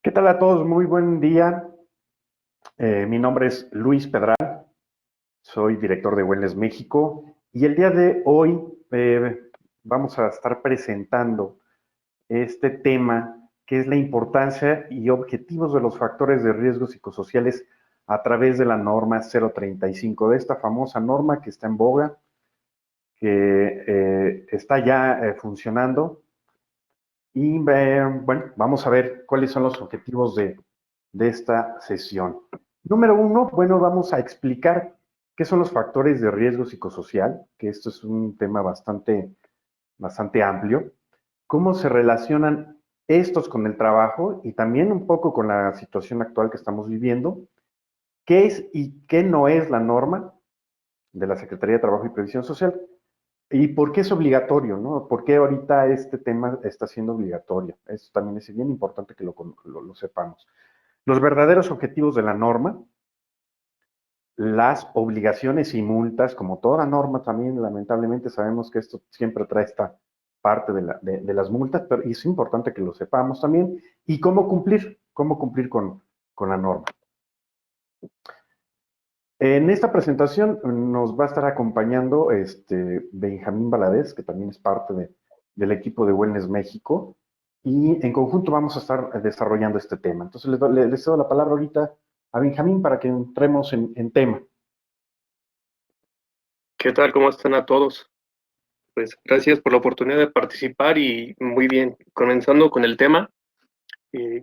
¿Qué tal a todos? Muy buen día. Mi nombre es Luis Pedral, soy director de Wellness México y el día de hoy vamos a estar presentando este tema que es la importancia y objetivos de los factores de riesgo psicosociales a través de la norma 035, de esta famosa norma que está en boga, que está ya funcionando. Y bueno, vamos a ver cuáles son los objetivos de esta sesión. Número uno, bueno, vamos a explicar qué son los factores de riesgo psicosocial, que esto es un tema bastante amplio, cómo se relacionan estos con el trabajo y también un poco con la situación actual que estamos viviendo, qué es y qué no es la norma de la Secretaría de Trabajo y Previsión Social y por qué es obligatorio, ¿no? ¿Por qué ahorita este tema está siendo obligatorio? Eso también es bien importante que lo sepamos. Los verdaderos objetivos de la norma, las obligaciones y multas, como toda norma también, lamentablemente sabemos que esto siempre trae esta parte de las multas, pero es importante que lo sepamos también, y cómo cumplir con la norma. En esta presentación nos va a estar acompañando Benjamín Valadez, que también es parte del equipo de Wellness México, y en conjunto vamos a estar desarrollando este tema. Entonces les cedo la palabra ahorita a Benjamín para que entremos en tema. ¿Qué tal? ¿Cómo están a todos? Pues gracias por la oportunidad de participar y muy bien, comenzando con el tema.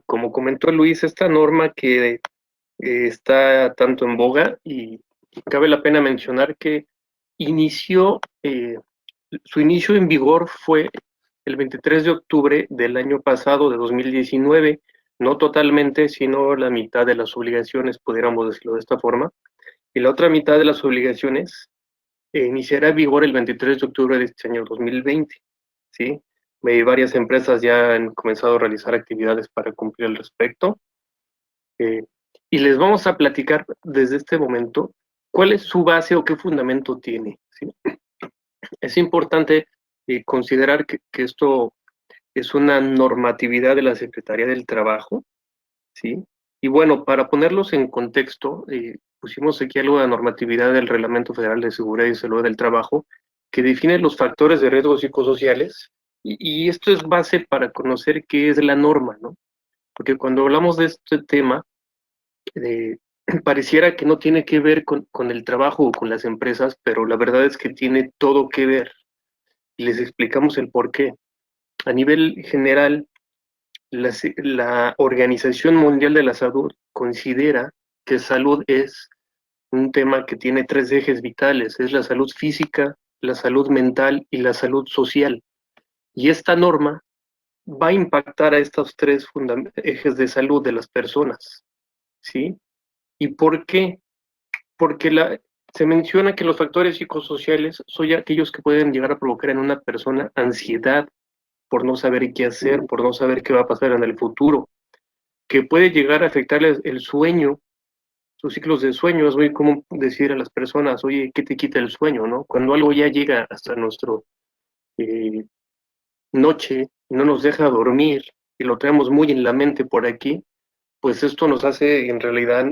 Como comentó Luis, esta norma que está tanto en boga y cabe la pena mencionar que inició, su inicio en vigor fue el 23 de octubre del año pasado, de 2019, no totalmente, sino la mitad de las obligaciones, pudiéramos decirlo de esta forma, y la otra mitad de las obligaciones iniciará en vigor el 23 de octubre de este año 2020, ¿sí? Varias empresas ya han comenzado a realizar actividades para cumplir al respecto. Y les vamos a platicar desde este momento cuál es su base o qué fundamento tiene, ¿sí? Es importante considerar que esto es una normatividad de la Secretaría del Trabajo, ¿sí? Y bueno, para ponerlos en contexto, pusimos aquí algo de normatividad del Reglamento Federal de Seguridad y Salud del Trabajo, que define los factores de riesgo psicosociales, y esto es base para conocer qué es la norma, ¿no? Porque cuando hablamos de este tema, eh, pareciera que no tiene que ver con el trabajo o con las empresas, pero la verdad es que tiene todo que ver, y les explicamos el por qué. A nivel general, la Organización Mundial de la Salud considera que salud es un tema que tiene tres ejes vitales, es la salud física, la salud mental y la salud social. Y esta norma va a impactar a estos tres ejes de salud de las personas, ¿sí? ¿Y por qué? Porque se menciona que los factores psicosociales son aquellos que pueden llegar a provocar en una persona ansiedad por no saber qué hacer, por no saber qué va a pasar en el futuro, que puede llegar a afectarles el sueño, sus ciclos de sueño. Es muy común decir a las personas, oye, ¿qué te quita el sueño, no? Cuando algo ya llega hasta nuestro eh, noche y no nos deja dormir y lo traemos muy en la mente por aquí, pues esto nos hace en realidad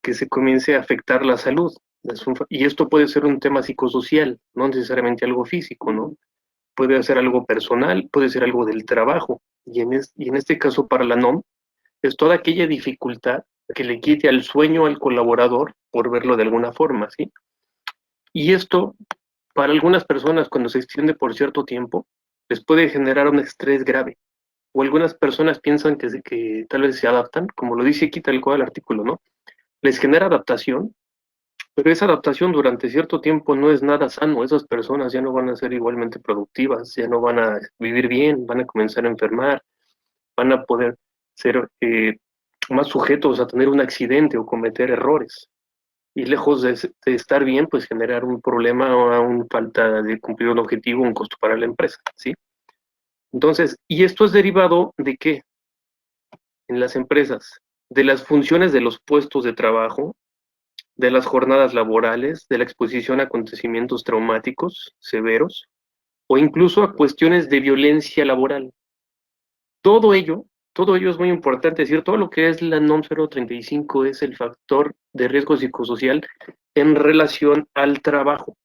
que se comience a afectar la salud. Y esto puede ser un tema psicosocial, no necesariamente algo físico, ¿no? Puede ser algo personal, puede ser algo del trabajo. Y en este caso para la NOM, es toda aquella dificultad que le quite al sueño al colaborador, por verlo de alguna forma, ¿sí? Y esto, para algunas personas, cuando se extiende por cierto tiempo, les puede generar un estrés grave. O algunas personas piensan que tal vez se adaptan, como lo dice aquí tal cual el artículo, ¿no? Les genera adaptación, pero esa adaptación durante cierto tiempo no es nada sano. Esas personas ya no van a ser igualmente productivas, ya no van a vivir bien, van a comenzar a enfermar, van a poder ser más sujetos a tener un accidente o cometer errores. Y lejos de estar bien, pues generar un problema o una falta de cumplir un objetivo, un costo para la empresa, ¿sí? Entonces, ¿y esto es derivado de qué? En las empresas, de las funciones de los puestos de trabajo, de las jornadas laborales, de la exposición a acontecimientos traumáticos severos, o incluso a cuestiones de violencia laboral. Todo ello es muy importante, es decir, todo lo que es la NOM 035 es el factor de riesgo psicosocial en relación al trabajo.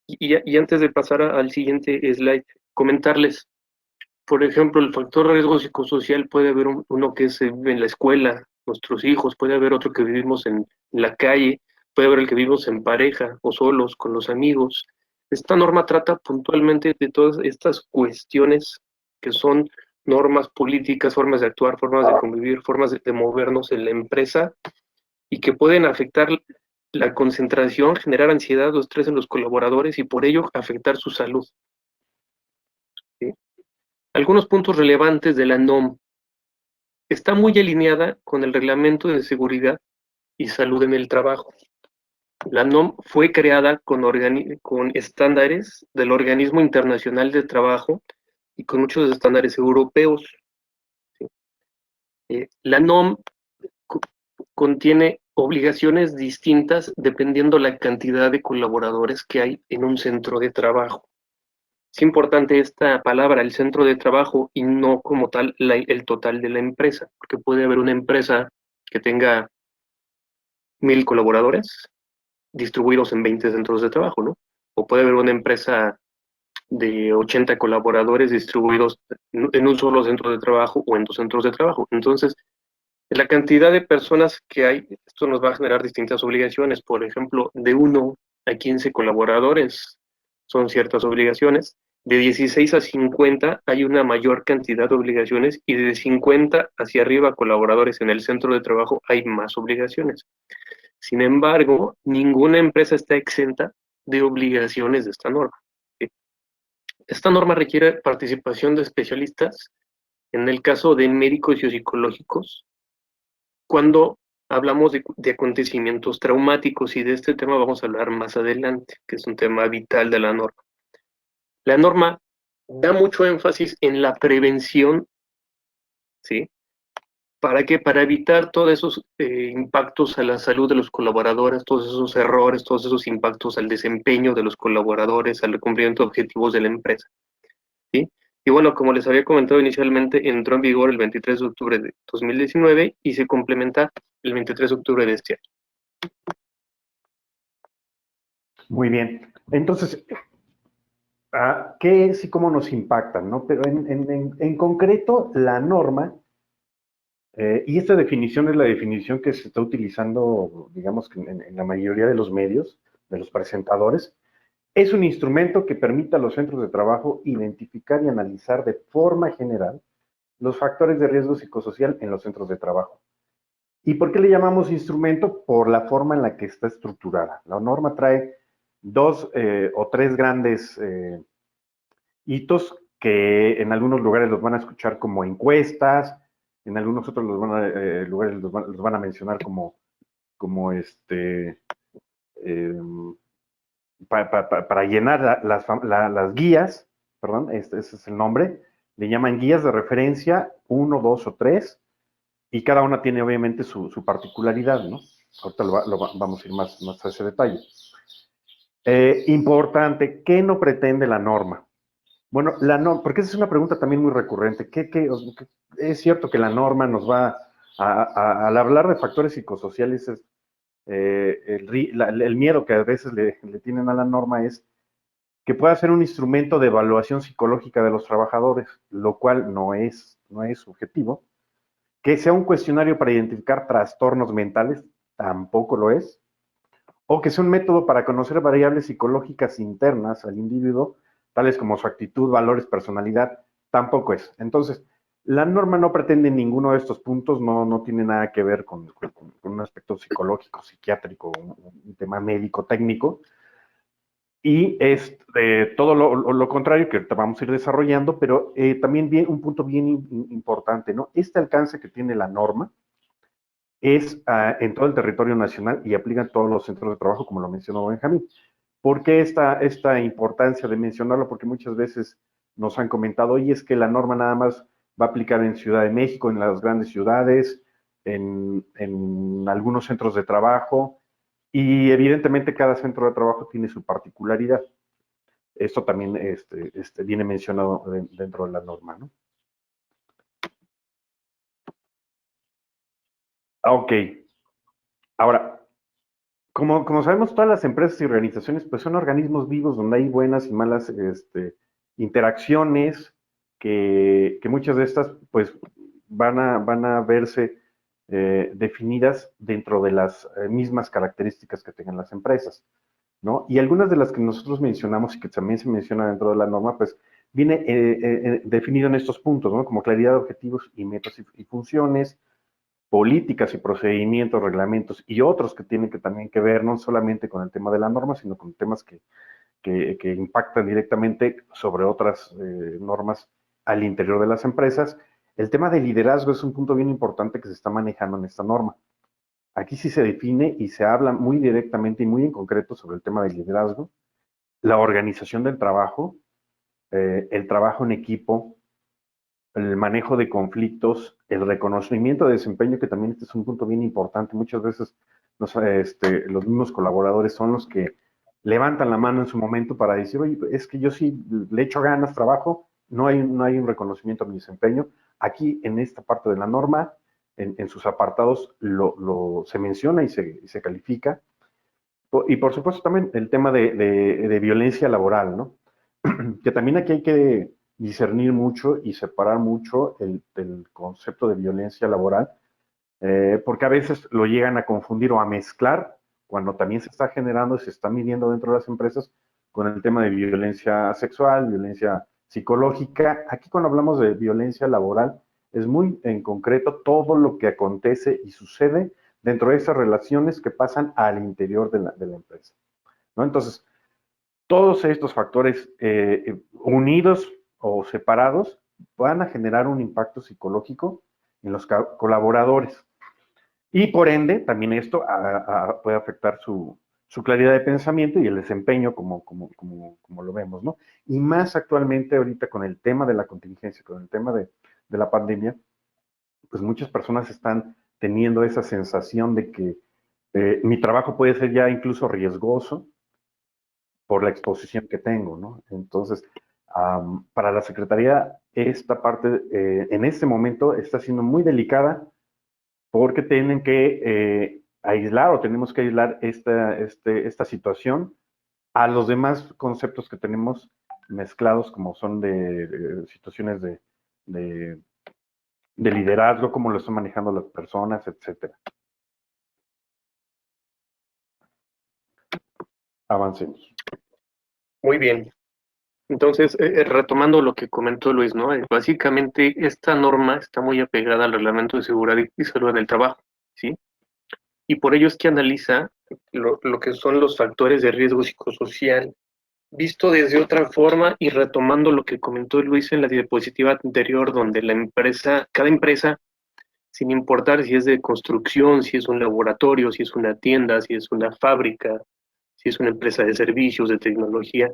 Y antes de pasar al siguiente slide, comentarles, por ejemplo, el factor de riesgo psicosocial puede haber uno que se vive en la escuela, nuestros hijos, puede haber otro que vivimos en la calle, puede haber el que vivimos en pareja o solos, con los amigos. Esta norma trata puntualmente de todas estas cuestiones que son normas políticas, formas de actuar, formas de convivir, formas de movernos en la empresa y que pueden afectar la concentración, generar ansiedad o estrés en los colaboradores y por ello afectar su salud. ¿Sí? Algunos puntos relevantes de la NOM. Está muy alineada con el Reglamento de Seguridad y Salud en el Trabajo. La NOM fue creada con estándares del Organismo Internacional de Trabajo y con muchos estándares europeos. ¿Sí? La NOM contiene obligaciones distintas dependiendo la cantidad de colaboradores que hay en un centro de trabajo. Es importante esta palabra, el centro de trabajo, y no como tal el total de la empresa, porque puede haber una empresa que tenga 1000 colaboradores distribuidos en 20 centros de trabajo, ¿no? O puede haber una empresa de 80 colaboradores distribuidos en un solo centro de trabajo o en 2 centros de trabajo. Entonces, la cantidad de personas que hay, esto nos va a generar distintas obligaciones. Por ejemplo, de 1 a 15 colaboradores son ciertas obligaciones. De 16 a 50 hay una mayor cantidad de obligaciones y de 50 hacia arriba colaboradores en el centro de trabajo hay más obligaciones. Sin embargo, ninguna empresa está exenta de obligaciones de esta norma. ¿Sí? Esta norma requiere participación de especialistas, en el caso de médicos y psicológicos, cuando hablamos de acontecimientos traumáticos, y de este tema vamos a hablar más adelante, que es un tema vital de la norma. La norma da mucho énfasis en la prevención, ¿sí? ¿Para qué? Para evitar todos esos impactos a la salud de los colaboradores, todos esos errores, todos esos impactos al desempeño de los colaboradores, al cumplimiento de objetivos de la empresa. ¿Sí? Y bueno, como les había comentado inicialmente, entró en vigor el 23 de octubre de 2019 y se complementa el 23 de octubre de este año. Muy bien. Entonces, ¿qué es y cómo nos impactan, ¿no? Pero en concreto, la norma, y esta definición es la definición que se está utilizando, digamos, que en la mayoría de los medios, de los presentadores, es un instrumento que permite a los centros de trabajo identificar y analizar de forma general los factores de riesgo psicosocial en los centros de trabajo. ¿Y por qué le llamamos instrumento? Por la forma en la que está estructurada. La norma trae dos o tres grandes hitos que en algunos lugares los van a escuchar como encuestas, en algunos otros lugares los van a mencionar como eh, para llenar las guías, perdón, ese es el nombre, le llaman guías de referencia 1, 2 o 3, y cada una tiene obviamente su particularidad, ¿no? Ahorita vamos a ir más a ese detalle. Importante, ¿qué no pretende la norma? Bueno, porque esa es una pregunta también muy recurrente. Es cierto que la norma nos va al hablar de factores psicosociales, el miedo que a veces le tienen a la norma es que pueda ser un instrumento de evaluación psicológica de los trabajadores, lo cual no es subjetivo. Que sea un cuestionario para identificar trastornos mentales, tampoco lo es. O que sea un método para conocer variables psicológicas internas al individuo, tales como su actitud, valores, personalidad, tampoco es. Entonces, la norma no pretende ninguno de estos puntos, no tiene nada que ver con un aspecto psicológico, psiquiátrico, un tema médico, técnico, y es todo lo contrario que ahorita vamos a ir desarrollando, pero también un punto bien importante, ¿no? Este alcance que tiene la norma es en todo el territorio nacional y aplica en todos los centros de trabajo, como lo mencionó Benjamín. ¿Por qué esta importancia de mencionarlo? Porque muchas veces nos han comentado, oye, es que la norma nada más va a aplicar en Ciudad de México, en las grandes ciudades, en algunos centros de trabajo, y evidentemente cada centro de trabajo tiene su particularidad. esto también viene mencionado dentro de la norma, ¿no? Ok. Ahora, como sabemos, todas las empresas y organizaciones pues son organismos vivos donde hay buenas y malas interacciones, que muchas de estas pues van a verse definidas dentro de las mismas características que tengan las empresas, ¿no? Y algunas de las que nosotros mencionamos y que también se menciona dentro de la norma, pues viene definido en estos puntos, ¿no? Como claridad de objetivos y metas y funciones, políticas y procedimientos, reglamentos y otros que tienen que también que ver no solamente con el tema de la norma, sino con temas que impactan directamente sobre otras normas al interior de las empresas. El tema de liderazgo es un punto bien importante que se está manejando en esta norma. Aquí sí se define y se habla muy directamente y muy en concreto sobre el tema del liderazgo, la organización del trabajo, el trabajo en equipo, el manejo de conflictos, el reconocimiento de desempeño, que también este es un punto bien importante. Muchas veces los mismos colaboradores son los que levantan la mano en su momento para decir, oye, es que yo sí le echo ganas, trabajo, no hay un reconocimiento a mi desempeño. Aquí en esta parte de la norma, en sus apartados, se menciona y se califica. Y por supuesto también el tema de violencia laboral, ¿no? Que también aquí hay que discernir mucho y separar mucho el concepto de violencia laboral, porque a veces lo llegan a confundir o a mezclar cuando también se está generando y se está midiendo dentro de las empresas con el tema de violencia sexual, violencia psicológica. Aquí cuando hablamos de violencia laboral es muy en concreto todo lo que acontece y sucede dentro de esas relaciones que pasan al interior de la empresa, ¿no? Entonces, todos estos factores unidos o separados van a generar un impacto psicológico en los colaboradores. Y por ende, también esto puede afectar su claridad de pensamiento y el desempeño como lo vemos, ¿no? Y más actualmente ahorita con el tema de la contingencia, con el tema de la pandemia, pues muchas personas están teniendo esa sensación de que mi trabajo puede ser ya incluso riesgoso por la exposición que tengo, ¿no? Entonces, para la Secretaría, esta parte en este momento está siendo muy delicada porque tienen que aislar o tenemos que aislar esta situación a los demás conceptos que tenemos mezclados, como son de situaciones de, de liderazgo, cómo lo están manejando las personas, etcétera. Avancemos. Muy bien. Entonces, retomando lo que comentó Luis, ¿no? Básicamente, esta norma está muy apegada al Reglamento de Seguridad y Salud en el Trabajo, ¿sí? Y por ello es que analiza lo que son los factores de riesgo psicosocial, visto desde otra forma y retomando lo que comentó Luis en la diapositiva anterior, donde cada empresa, sin importar si es de construcción, si es un laboratorio, si es una tienda, si es una fábrica, si es una empresa de servicios, de tecnología,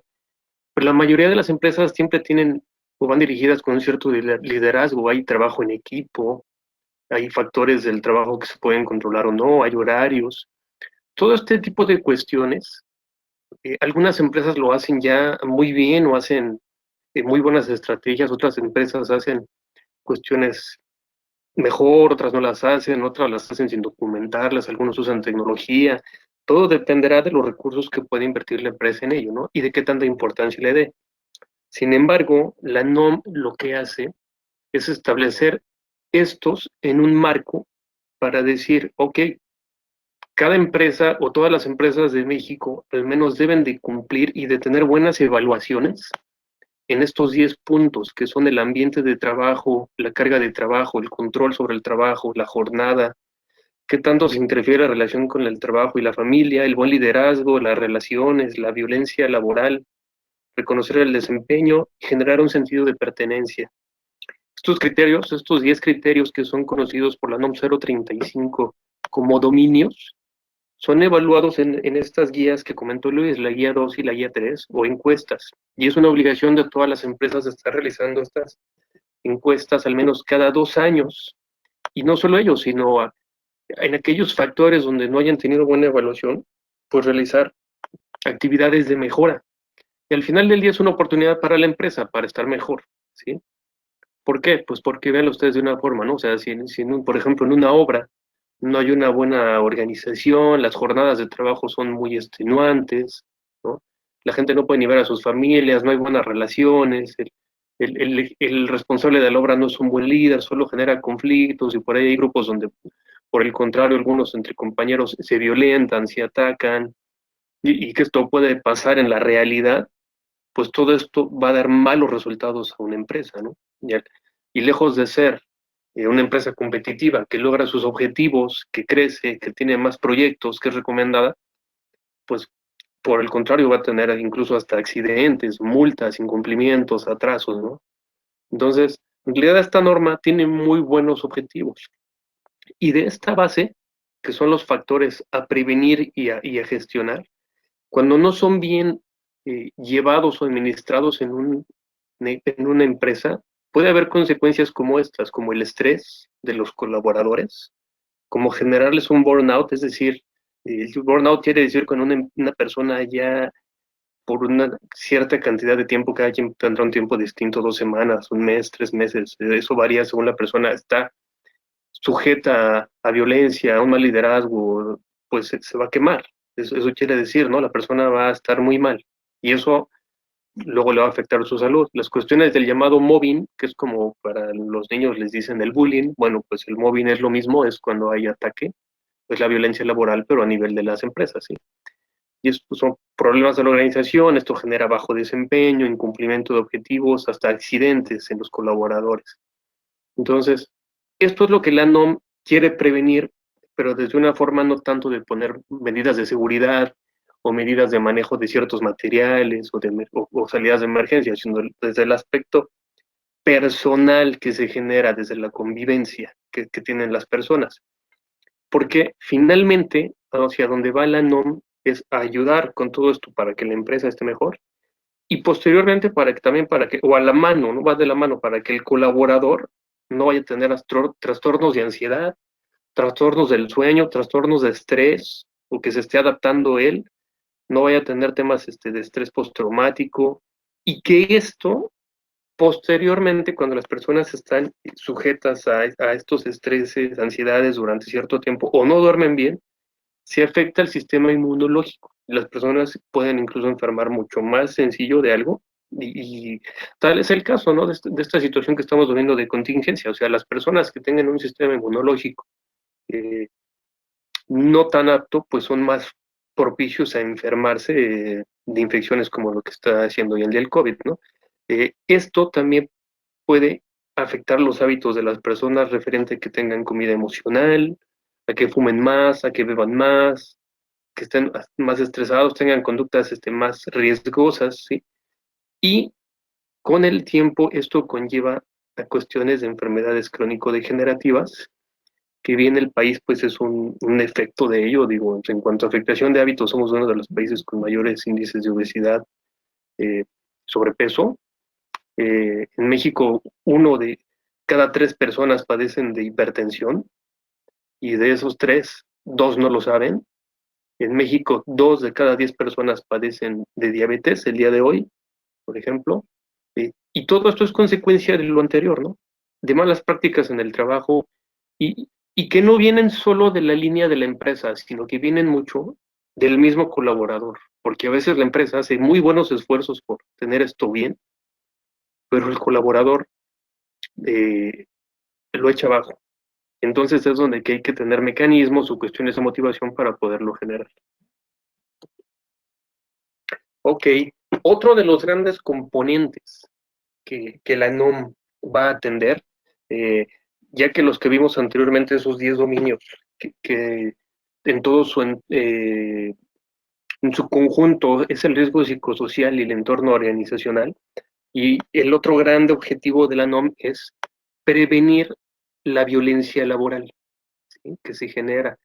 pues la mayoría de las empresas siempre tienen o van dirigidas con un cierto liderazgo, hay trabajo en equipo, hay factores del trabajo que se pueden controlar o no, hay horarios, todo este tipo de cuestiones. Algunas empresas lo hacen ya muy bien o hacen muy buenas estrategias, otras empresas hacen cuestiones mejor, otras no las hacen, otras las hacen sin documentarlas, algunos usan tecnología. Todo dependerá de los recursos que puede invertir la empresa en ello, ¿no? Y de qué tanta importancia le dé. Sin embargo, la NOM lo que hace es establecer estos en un marco para decir, ok, cada empresa o todas las empresas de México al menos deben de cumplir y de tener buenas evaluaciones en estos 10 puntos, que son el ambiente de trabajo, la carga de trabajo, el control sobre el trabajo, la jornada, qué tanto se interfiere la relación con el trabajo y la familia, el buen liderazgo, las relaciones, la violencia laboral, reconocer el desempeño y generar un sentido de pertenencia. Estos criterios, estos 10 criterios que son conocidos por la NOM 035 como dominios, son evaluados en estas guías que comentó Luis, la guía 2 y la guía 3, o encuestas. Y es una obligación de todas las empresas estar realizando estas encuestas al menos cada 2 años. Y no solo ellos, sino en aquellos factores donde no hayan tenido buena evaluación, pues realizar actividades de mejora. Y al final del día es una oportunidad para la empresa, para estar mejor, ¿sí? ¿Por qué? Pues porque vean ustedes de una forma, ¿no? O sea, por ejemplo, en una obra no hay una buena organización, las jornadas de trabajo son muy extenuantes, ¿no? La gente no puede ni ver a sus familias, no hay buenas relaciones, el responsable de la obra no es un buen líder, solo genera conflictos y por ahí hay grupos donde, por el contrario, algunos entre compañeros se violentan, se atacan y que esto puede pasar en la realidad, pues todo esto va a dar malos resultados a una empresa, ¿no? Y lejos de ser una empresa competitiva que logra sus objetivos, que crece, que tiene más proyectos, que es recomendada, pues por el contrario va a tener incluso hasta accidentes, multas, incumplimientos, atrasos, ¿no? Entonces, en realidad esta norma tiene muy buenos objetivos. Y de esta base, que son los factores a prevenir y a gestionar, cuando no son bien llevados o administrados en una empresa, puede haber consecuencias como estas, como el estrés de los colaboradores, como generarles un burnout, es decir, el burnout quiere decir cuando una persona ya por una cierta cantidad de tiempo, cada quien tendrá un tiempo distinto, 2 semanas, un mes, 3 meses, eso varía según la persona, está sujeta a violencia, a un mal liderazgo, pues se va a quemar. Eso quiere decir, ¿no? La persona va a estar muy mal. Y eso luego le va a afectar su salud. Las cuestiones del llamado mobbing, que es como para los niños les dicen el bullying, bueno, pues el mobbing es lo mismo, es cuando hay ataque, es la violencia laboral, pero a nivel de las empresas, ¿sí? Y estos son problemas de la organización, esto genera bajo desempeño, incumplimiento de objetivos, hasta accidentes en los colaboradores. Entonces, esto es lo que la NOM quiere prevenir, pero desde una forma no tanto de poner medidas de seguridad o medidas de manejo de ciertos materiales o salidas de emergencia, sino desde el aspecto personal que se genera desde la convivencia que tienen las personas. Porque finalmente, hacia donde va la NOM es ayudar con todo esto para que la empresa esté mejor y posteriormente para que también para que, o a la mano, no va de la mano, para que el colaborador no vaya a tener trastornos de ansiedad, trastornos del sueño, trastornos de estrés, o que se esté adaptando él, no vaya a tener temas de estrés postraumático, y que esto, posteriormente, cuando las personas están sujetas a estos estreses, ansiedades durante cierto tiempo, o no duermen bien, se afecta el sistema inmunológico. Las personas pueden incluso enfermar mucho más sencillo de algo y tal es el caso, ¿no? De esta situación que estamos viviendo de contingencia. O sea, las personas que tengan un sistema inmunológico eh, no tan apto, pues son más propicios a enfermarse de infecciones como lo que está haciendo hoy en día el COVID, ¿no? Esto también puede afectar los hábitos de las personas referente a que tengan comida emocional, a que fumen más, a que beban más, que estén más estresados, tengan conductas más riesgosas, ¿sí? Y con el tiempo esto conlleva a cuestiones de enfermedades crónico-degenerativas, que bien el país pues es un efecto de ello, digo, en cuanto a afectación de hábitos, somos uno de los países con mayores índices de obesidad, eh, sobrepeso. En México, uno de cada 3 personas padecen de hipertensión y de esos tres, dos no lo saben. En México, 2 de cada 10 personas padecen de diabetes el día de hoy, por ejemplo. Y todo esto es consecuencia de lo anterior, ¿no? De malas prácticas en el trabajo y que no vienen solo de la línea de la empresa, sino que vienen mucho del mismo colaborador, porque a veces la empresa hace muy buenos esfuerzos por tener esto bien, pero el colaborador eh, lo echa abajo. Entonces es donde que hay que tener mecanismos o cuestiones de motivación para poderlo generar. Ok, otro de los grandes componentes que la NOM va a atender, eh, ya que los que vimos anteriormente, esos 10 dominios, que en todo en su conjunto es el riesgo psicosocial y el entorno organizacional, y el otro grande objetivo de la NOM es prevenir la violencia laboral, ¿sí?, que se genera.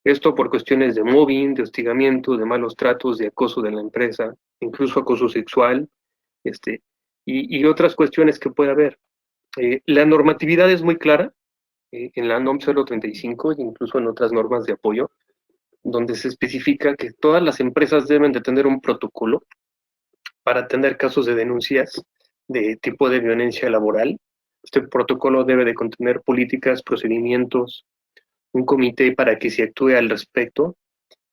Esto por cuestiones de mobbing, de hostigamiento, de malos tratos, de acoso de la empresa, incluso acoso sexual, este, y otras cuestiones que puede haber. La normatividad es muy clara en la NOM 035 e incluso en otras normas de apoyo, donde se especifica que todas las empresas deben de tener un protocolo para atender casos de denuncias de tipo de violencia laboral. Este protocolo debe de contener políticas, procedimientos, un comité para que se actúe al respecto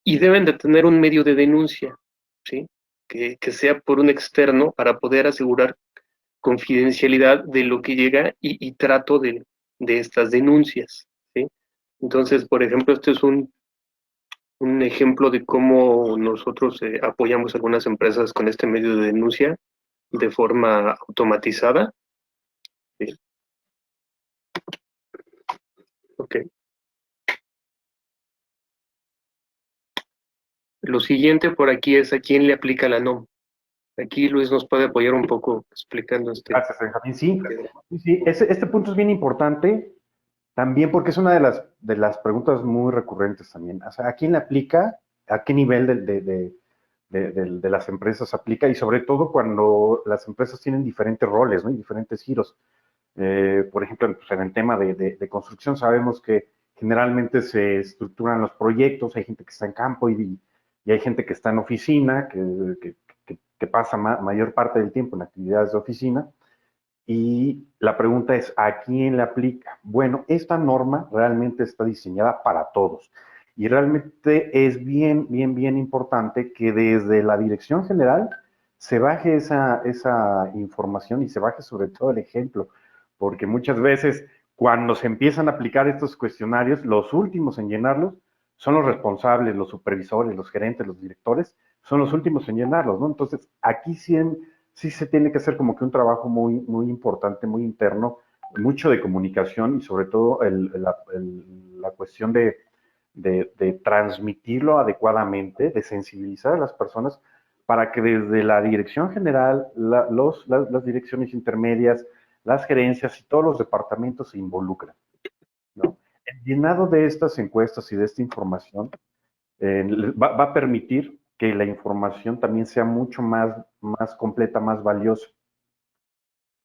y deben de tener un medio de denuncia, ¿sí? Que sea por un externo para poder asegurar confidencialidad de lo que llega y trato de estas denuncias, ¿sí? Entonces, por ejemplo, este es un ejemplo de cómo nosotros apoyamos a algunas empresas con este medio de denuncia de forma automatizada. ¿Sí? Ok. Lo siguiente por aquí es a quién le aplica la NOM. Aquí Luis nos puede apoyar un poco explicando este. Gracias, Benjamín. Sí, sí, sí. Este punto es bien importante también porque es una de las preguntas muy recurrentes también. O sea, ¿a quién le aplica? ¿A qué nivel de las empresas aplica? Y sobre todo cuando las empresas tienen diferentes roles, ¿no? Y diferentes giros. Por ejemplo, pues en el tema de construcción sabemos que generalmente se estructuran los proyectos, hay gente que está en campo y hay gente que está en oficina, que pasa mayor parte del tiempo en actividades de oficina. Y la pregunta es, ¿a quién le aplica? Bueno, esta norma realmente está diseñada para todos. Y realmente es bien importante que desde la Dirección General se baje esa información y se baje sobre todo el ejemplo, porque muchas veces cuando se empiezan a aplicar estos cuestionarios, los últimos en llenarlos son los responsables, los supervisores, los gerentes, los directores, son los últimos en llenarlos, ¿no? Entonces, aquí sí se tiene que hacer como que un trabajo muy importante, muy interno, mucho de comunicación y sobre todo la cuestión de transmitirlo adecuadamente, de sensibilizar a las personas para que desde la dirección general, las direcciones intermedias, las gerencias y todos los departamentos se involucren, ¿no? El llenado de estas encuestas y de esta información va a permitir que la información también sea mucho más completa, más valiosa.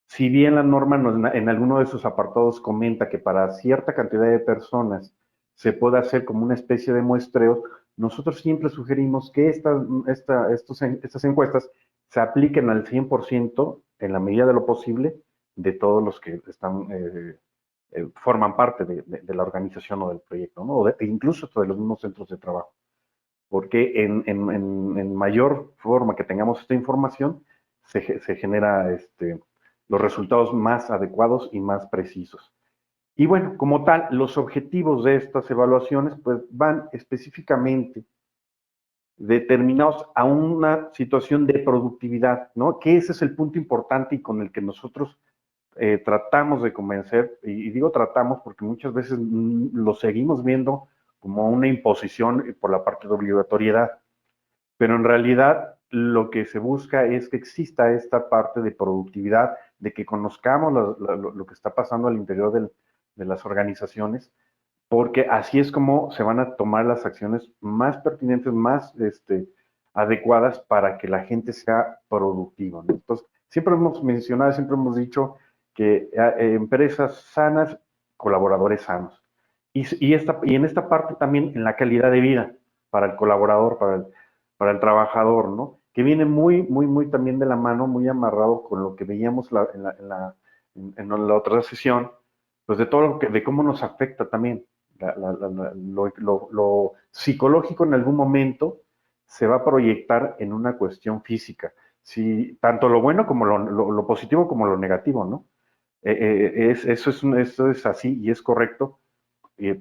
Si bien la norma en alguno de sus apartados comenta que para cierta cantidad de personas se puede hacer como una especie de muestreo, nosotros siempre sugerimos que estas encuestas se apliquen al 100% en la medida de lo posible de todos los que forman parte de la organización o del proyecto, ¿no? Incluso de los mismos centros de trabajo. Porque en mayor forma que tengamos esta información, se genera los resultados más adecuados y más precisos. Y bueno, como tal, los objetivos de estas evaluaciones pues van específicamente determinados a una situación de productividad, ¿no? Que ese es el punto importante y con el que nosotros tratamos de convencer, y digo tratamos porque muchas veces lo seguimos viendo como una imposición por la parte de obligatoriedad, pero en realidad lo que se busca es que exista esta parte de productividad, de que conozcamos lo que está pasando al interior de las organizaciones, porque así es como se van a tomar las acciones más pertinentes, más adecuadas para que la gente sea productiva, ¿no? Entonces, siempre hemos mencionado, siempre hemos dicho que empresas sanas, colaboradores sanos. Y en esta parte también en la calidad de vida para el colaborador, para el trabajador, ¿no? Que viene muy también de la mano, muy amarrado con lo que veíamos en la otra sesión, pues de todo de cómo nos afecta también. Lo psicológico en algún momento se va a proyectar en una cuestión física. Si, tanto lo bueno como lo positivo como lo negativo, ¿no? Eso es así y es correcto,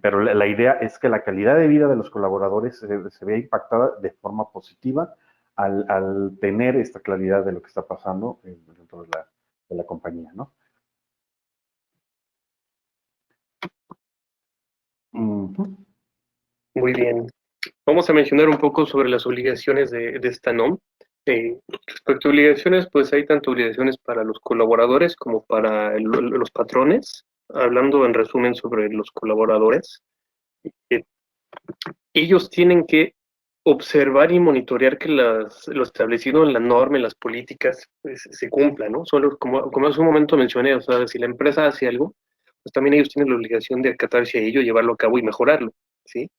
pero la idea es que la calidad de vida de los colaboradores se vea impactada de forma positiva al tener esta claridad de lo que está pasando dentro de la compañía, ¿no? Uh -huh. Muy bien. Vamos a mencionar un poco sobre las obligaciones de esta NOM. Respecto a obligaciones, pues hay tanto obligaciones para los colaboradores como para los patrones. Hablando en resumen sobre los colaboradores, ellos tienen que observar y monitorear que lo establecido en la norma y las políticas pues, se cumplan, ¿no? Solo como hace un momento mencioné, o sea, si la empresa hace algo, pues también ellos tienen la obligación de acatarse a ello, llevarlo a cabo y mejorarlo, ¿sí?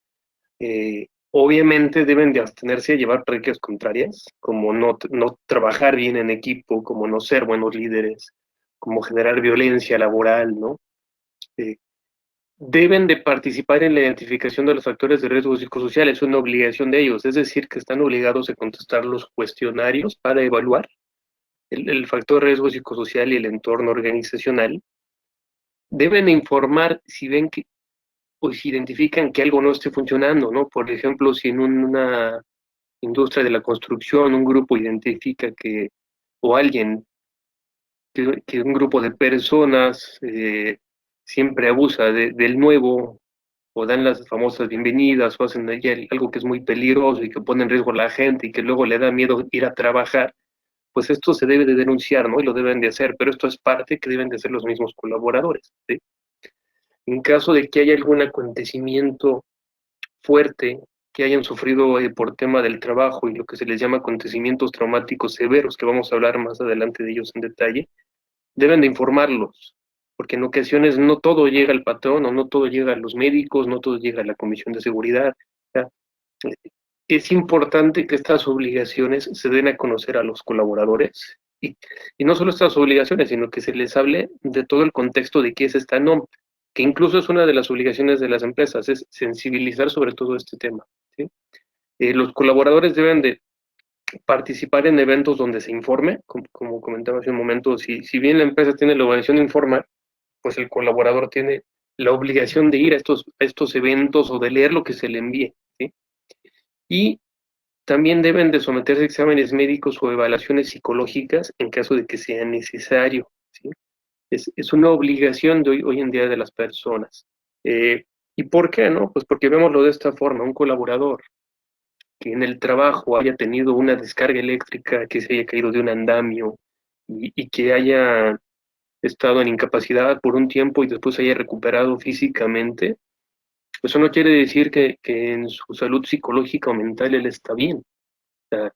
obviamente deben de abstenerse a llevar prácticas contrarias, como no trabajar bien en equipo, como no ser buenos líderes, como generar violencia laboral, ¿no? Eh, Deben de participar en la identificación de los factores de riesgo psicosocial, es una obligación de ellos, es decir, que están obligados a contestar los cuestionarios para evaluar el factor de riesgo psicosocial y el entorno organizacional. Deben informar si ven que o si identifican que algo no esté funcionando, ¿no? Por ejemplo, si en una industria de la construcción un grupo identifica que, o alguien, que un grupo de personas siempre abusa del nuevo o dan las famosas bienvenidas o hacen algo que es muy peligroso y que pone en riesgo a la gente y que luego le da miedo ir a trabajar, pues esto se debe de denunciar, ¿no? Y lo deben de hacer, pero esto es parte que deben de hacer los mismos colaboradores, ¿sí? En caso de que haya algún acontecimiento fuerte que hayan sufrido por tema del trabajo y lo que se les llama acontecimientos traumáticos severos, que vamos a hablar más adelante de ellos en detalle, deben de informarlos, porque en ocasiones no todo llega al patrón o no todo llega a los médicos, no todo llega a la comisión de seguridad. O sea, es importante que estas obligaciones se den a conocer a los colaboradores y no solo estas obligaciones, sino que se les hable de todo el contexto de qué es esta NOM, que incluso es una de las obligaciones de las empresas, es sensibilizar sobre todo este tema, ¿sí? Los colaboradores deben de participar en eventos donde se informe, como comentaba hace un momento, si bien la empresa tiene la obligación de informar, pues el colaborador tiene la obligación de ir a estos eventos o de leer lo que se le envíe, ¿sí? Y también deben de someterse a exámenes médicos o evaluaciones psicológicas en caso de que sea necesario, ¿sí? Es una obligación de hoy en día de las personas. ¿Y por qué no? Pues porque vemoslo de esta forma, un colaborador que en el trabajo haya tenido una descarga eléctrica, que se haya caído de un andamio y que haya estado en incapacidad por un tiempo y después haya recuperado físicamente, eso no quiere decir que en su salud psicológica o mental él está bien. O sea,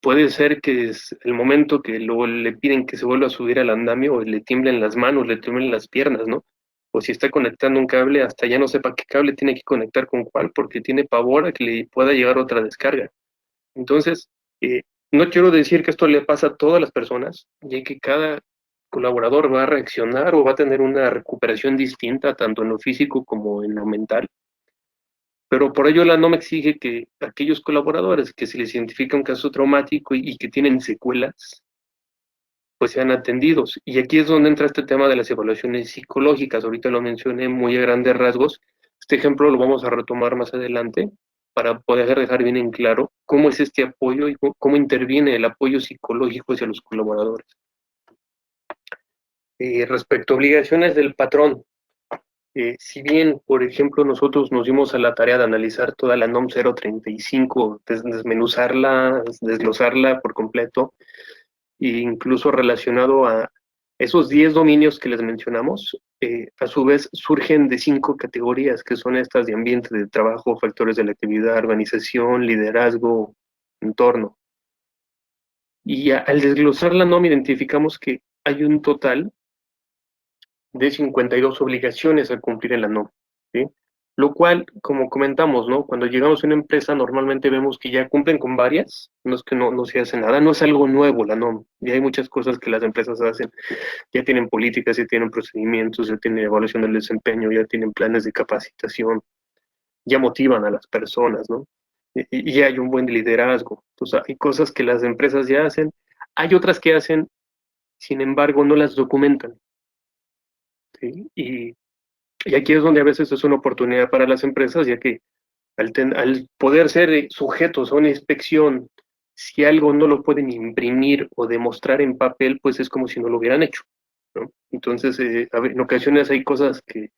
puede ser que es el momento que luego le piden que se vuelva a subir al andamio o le tiemblen las manos, le tiemblen las piernas, ¿no? O si está conectando un cable, hasta ya no sepa qué cable tiene que conectar con cuál, porque tiene pavor a que le pueda llegar otra descarga. Entonces, no quiero decir que esto le pasa a todas las personas, ya que cada colaborador va a reaccionar o va a tener una recuperación distinta, tanto en lo físico como en lo mental. Pero por ello la NOM exige que aquellos colaboradores que se les identifica un caso traumático y que tienen secuelas, pues sean atendidos. Y aquí es donde entra este tema de las evaluaciones psicológicas. Ahorita lo mencioné muy a grandes rasgos. Este ejemplo lo vamos a retomar más adelante para poder dejar bien en claro cómo es este apoyo y cómo interviene el apoyo psicológico hacia los colaboradores. Respecto a obligaciones del patrón, si bien, por ejemplo, nosotros nos dimos a la tarea de analizar toda la NOM 035, desmenuzarla, desglosarla por completo, e incluso relacionado a esos 10 dominios que les mencionamos, a su vez surgen de 5 categorías, que son estas de ambiente de trabajo, factores de la actividad, organización, liderazgo, entorno. Y al desglosar la NOM identificamos que hay un total de 52 obligaciones a cumplir en la NOM, ¿sí? Lo cual, como comentamos, ¿no? Cuando llegamos a una empresa, normalmente vemos que ya cumplen con varias, no es que no se hace nada, no es algo nuevo la NOM, ya hay muchas cosas que las empresas hacen, ya tienen políticas, ya tienen procedimientos, ya tienen evaluación del desempeño, ya tienen planes de capacitación, ya motivan a las personas, ¿no? Y ya hay un buen liderazgo. Entonces, hay cosas que las empresas ya hacen, hay otras que hacen, sin embargo, no las documentan, ¿sí? Y aquí es donde a veces es una oportunidad para las empresas, ya que al poder ser sujetos a una inspección, si algo no lo pueden imprimir o demostrar en papel, pues es como si no lo hubieran hecho, ¿no? Entonces, en ocasiones hay cosas que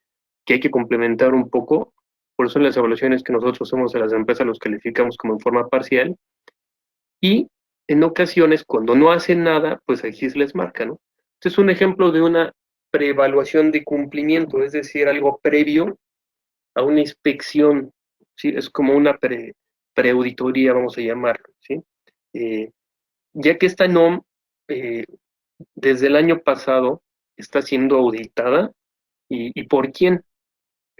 hay que complementar un poco, por eso en las evaluaciones que nosotros hacemos a las empresas los calificamos como en forma parcial, y en ocasiones cuando no hacen nada, pues aquí se les marca, ¿no? Este es un ejemplo de una preevaluación de cumplimiento, es decir, algo previo a una inspección, ¿sí? Es como una preauditoría, vamos a llamarlo, ¿sí? Eh, ya que esta NOM, eh, desde el año pasado, está siendo auditada, ¿y por quién?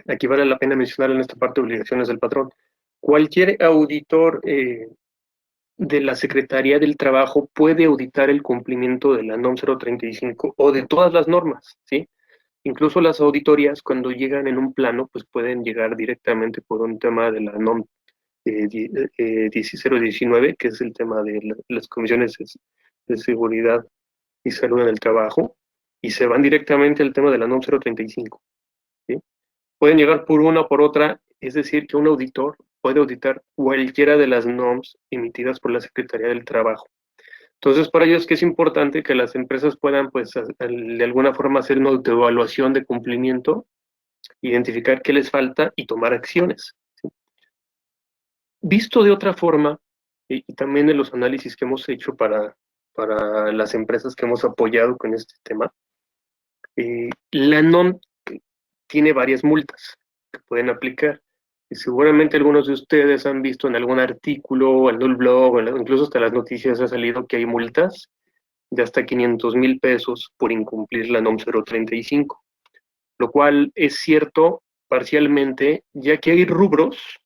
Aquí vale la pena mencionar en esta parte obligaciones del patrón, Cualquier auditor de la Secretaría del Trabajo puede auditar el cumplimiento de la NOM 035 o de todas las normas, ¿sí? Incluso las auditorías, cuando llegan en un plano, pues pueden llegar directamente por un tema de la NOM 019, que es el tema de las comisiones de seguridad y salud en el trabajo, y se van directamente al tema de la NOM 035, ¿sí? Pueden llegar por una o por otra, es decir, que un auditor puede auditar cualquiera de las NOMs emitidas por la Secretaría del Trabajo. Entonces, para ello es que es importante que las empresas puedan, pues, de alguna forma hacer una autoevaluación de cumplimiento, identificar qué les falta y tomar acciones. ¿Sí? Visto de otra forma, y también en los análisis que hemos hecho para las empresas que hemos apoyado con este tema, la NOM tiene varias multas que pueden aplicar. Y seguramente algunos de ustedes han visto en algún artículo, en un blog, incluso hasta las noticias ha salido que hay multas de hasta 500,000 pesos por incumplir la NOM 035, lo cual es cierto parcialmente, ya que hay rubros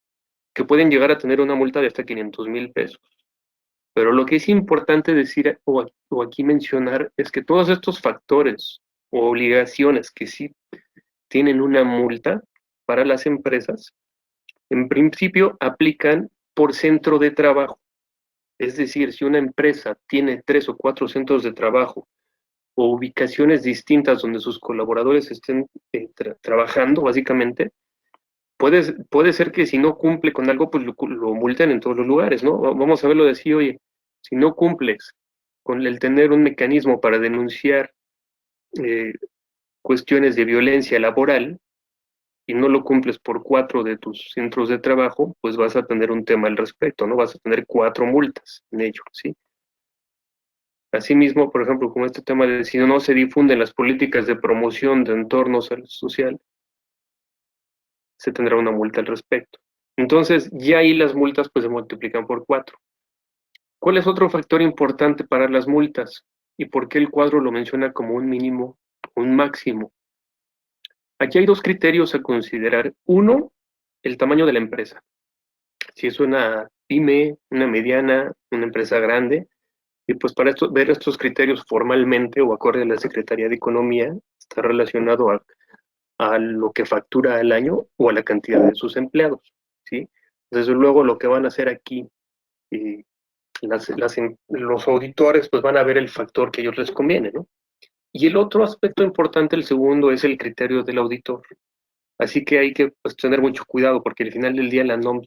que pueden llegar a tener una multa de hasta 500,000 pesos. Pero lo que es importante decir o aquí mencionar es que todos estos factores o obligaciones que sí tienen una multa para las empresas, en principio aplican por centro de trabajo. Es decir, si una empresa tiene 3 o 4 centros de trabajo o ubicaciones distintas donde sus colaboradores estén trabajando, básicamente, puede ser que si no cumple con algo, pues lo multen en todos los lugares, ¿no? Vamos a verlo de así, oye, si no cumples con el tener un mecanismo para denunciar eh, cuestiones de violencia laboral y no lo cumples por 4 de tus centros de trabajo, pues vas a tener un tema al respecto, ¿no? Vas a tener 4 multas en ello, ¿sí? Asimismo, por ejemplo, como este tema de si no se difunden las políticas de promoción de entorno social, se tendrá una multa al respecto. Entonces, ya ahí las multas pues se multiplican por 4. ¿Cuál es otro factor importante para las multas? ¿Y por qué el cuadro lo menciona como un mínimo, un máximo? Aquí hay dos criterios a considerar. Uno, el tamaño de la empresa. Si es una pyme, una mediana, una empresa grande, y pues para esto, ver estos criterios formalmente o acorde a la Secretaría de Economía, está relacionado a lo que factura al año o a la cantidad de sus empleados, ¿sí? Desde luego lo que van a hacer aquí eh, los auditores pues van a ver el factor que a ellos les conviene, ¿no? Y el otro aspecto importante, el segundo, es el criterio del auditor. Así que hay que pues, tener mucho cuidado porque al final del día la NOM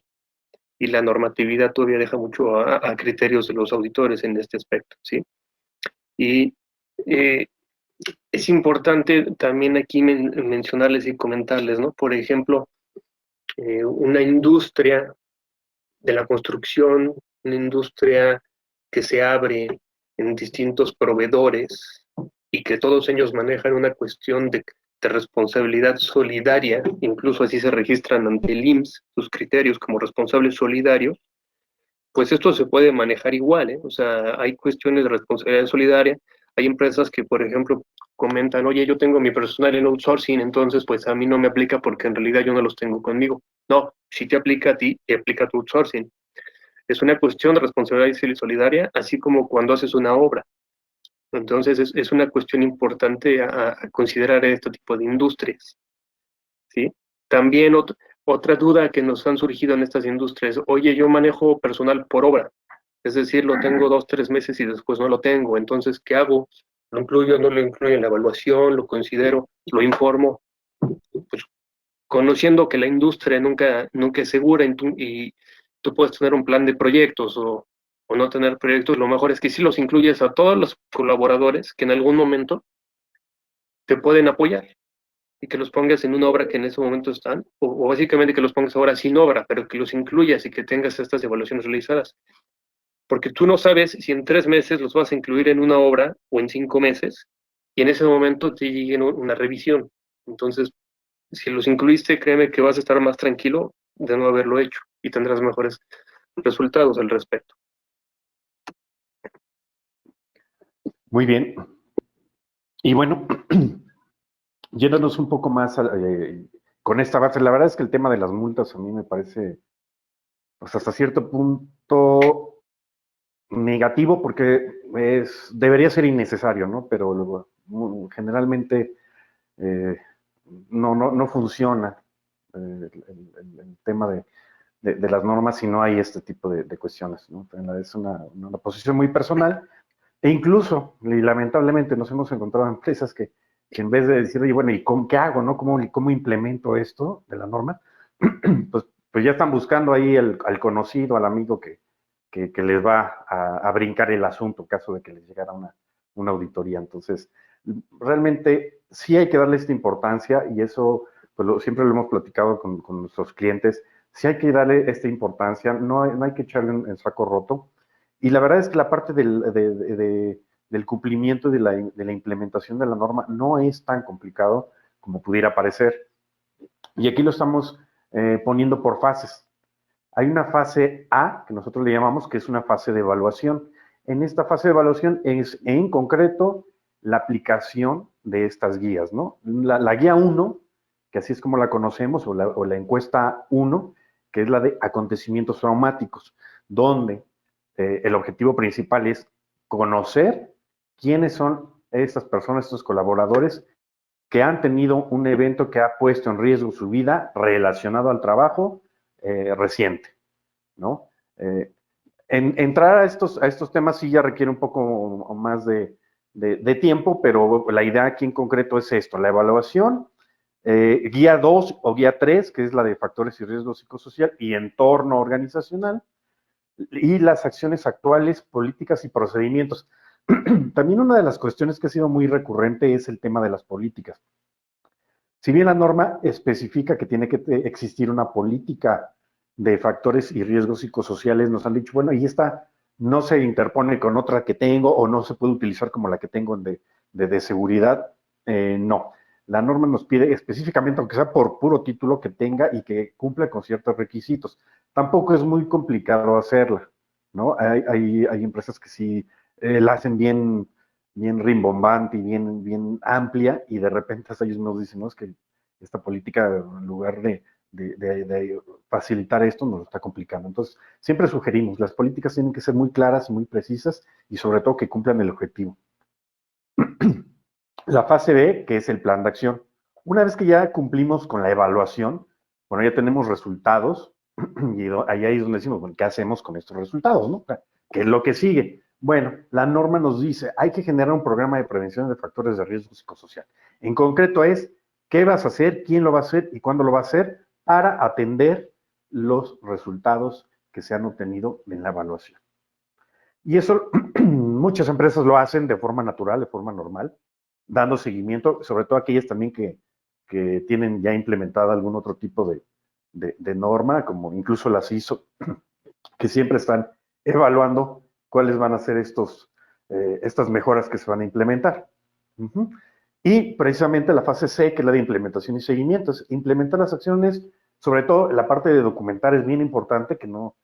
y la normatividad todavía deja mucho a criterios de los auditores en este aspecto, ¿sí? Y eh, es importante también aquí mencionarles y comentarles, ¿no? Por ejemplo, una industria de la construcción, una industria que se abre en distintos proveedores y que todos ellos manejan una cuestión de responsabilidad solidaria, incluso así se registran ante el IMSS sus criterios como responsables solidarios, pues esto se puede manejar igual, ¿eh? O sea, hay cuestiones de responsabilidad solidaria, hay empresas que, por ejemplo, comentan, oye, yo tengo mi personal en outsourcing, entonces pues a mí no me aplica porque en realidad yo no los tengo conmigo. No, si te aplica a ti, te aplica tu outsourcing. Es una cuestión de responsabilidad solidaria, así como cuando haces una obra. Entonces es una cuestión importante a considerar en este tipo de industrias, ¿sí? También otra duda que nos han surgido en estas industrias, oye, yo manejo personal por obra, es decir, lo tengo 2, 3 meses y después no lo tengo, entonces, ¿qué hago? ¿Lo incluyo, no lo incluyo en la evaluación? ¿Lo considero? ¿Lo informo? Pues conociendo que la industria nunca es segura y tú puedes tener un plan de proyectos o no tener proyectos, lo mejor es que sí los incluyes a todos los colaboradores que en algún momento te pueden apoyar y que los pongas en una obra que en ese momento están, o básicamente que los pongas ahora sin obra, pero que los incluyas y que tengas estas evaluaciones realizadas. Porque tú no sabes si en 3 meses los vas a incluir en una obra o en 5 meses y en ese momento te llegue una revisión. Entonces, si los incluiste, créeme que vas a estar más tranquilo de no haberlo hecho y tendrás mejores resultados al respecto. Muy bien. Y bueno, yéndonos un poco más con esta base, la verdad es que el tema de las multas a mí me parece pues hasta cierto punto negativo porque debería ser innecesario, ¿no? Pero generalmente eh, no funciona el tema de las normas si no hay este tipo de cuestiones, ¿no? Es una posición muy personal e incluso, y lamentablemente, nos hemos encontrado empresas que en vez de decir, oye, bueno, ¿y qué hago, no? ¿Cómo implemento esto de la norma? Pues ya están buscando ahí al conocido, al amigo que les va a brincar el asunto en caso de que les llegara una auditoría. Entonces, realmente sí hay que darle esta importancia y eso pues siempre lo hemos platicado con nuestros clientes, sí hay que darle esta importancia, no hay que echarle en saco roto. Y la verdad es que la parte del cumplimiento y de la implementación de la norma no es tan complicado como pudiera parecer. Y aquí lo estamos poniendo por fases. Hay una fase A, que nosotros le llamamos, que es una fase de evaluación. En esta fase de evaluación es, en concreto, la aplicación de estas guías, ¿no? La guía 1, que así es como la conocemos, o la encuesta 1, que es la de acontecimientos traumáticos, donde el objetivo principal es conocer quiénes son estas personas, estos colaboradores que han tenido un evento que ha puesto en riesgo su vida relacionado al trabajo reciente, ¿no? Eh, entrar a estos temas sí ya requiere un poco más de tiempo, pero la idea aquí en concreto es esto, la evaluación, guía 2 o guía 3, que es la de factores y riesgo psicosocial y entorno organizacional, y las acciones actuales, políticas y procedimientos. También una de las cuestiones que ha sido muy recurrente es el tema de las políticas. Si bien la norma especifica que tiene que existir una política de factores y riesgos psicosociales, nos han dicho, bueno, y esta no se interpone con otra que tengo o no se puede utilizar como la que tengo de seguridad. No, la norma nos pide específicamente, aunque sea por puro título, que tenga y que cumpla con ciertos requisitos. Tampoco es muy complicado hacerla, ¿no? Hay empresas que sí la hacen bien rimbombante y bien amplia, y de repente hasta ellos nos dicen, no, es que esta política, en lugar de facilitar esto, nos lo está complicando. Entonces, siempre sugerimos, las políticas tienen que ser muy claras, muy precisas y sobre todo que cumplan el objetivo. La fase B, que es el plan de acción. Una vez que ya cumplimos con la evaluación, bueno, ya tenemos resultados, y ahí es donde decimos, bueno, ¿qué hacemos con estos resultados, no? ¿Qué es lo que sigue? Bueno, la norma nos dice, hay que generar un programa de prevención de factores de riesgo psicosocial. En concreto es, ¿qué vas a hacer? ¿Quién lo va a hacer? ¿Y cuándo lo va a hacer? Para atender los resultados que se han obtenido en la evaluación. Y eso muchas empresas lo hacen de forma natural, de forma normal, dando seguimiento, sobre todo aquellas también que tienen ya implementada algún otro tipo de norma, como incluso las ISO, que siempre están evaluando cuáles van a ser estas mejoras que se van a implementar. Y precisamente la fase C, que es la de implementación y seguimiento, es implementar las acciones, sobre todo la parte de documentar es bien importante, que no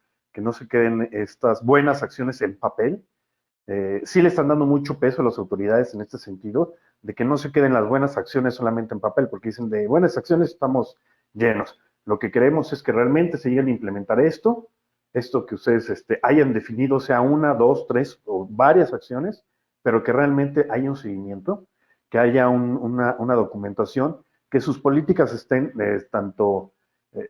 se queden estas buenas acciones en papel. Sí le están dando mucho peso a las autoridades en este sentido, de que no se queden las buenas acciones solamente en papel, porque dicen de buenas acciones estamos llenos. Lo que queremos es que realmente se lleguen a implementar esto que ustedes hayan definido, sea una, dos, tres o varias acciones, pero que realmente haya un seguimiento, que haya una documentación, que sus políticas estén tanto eh,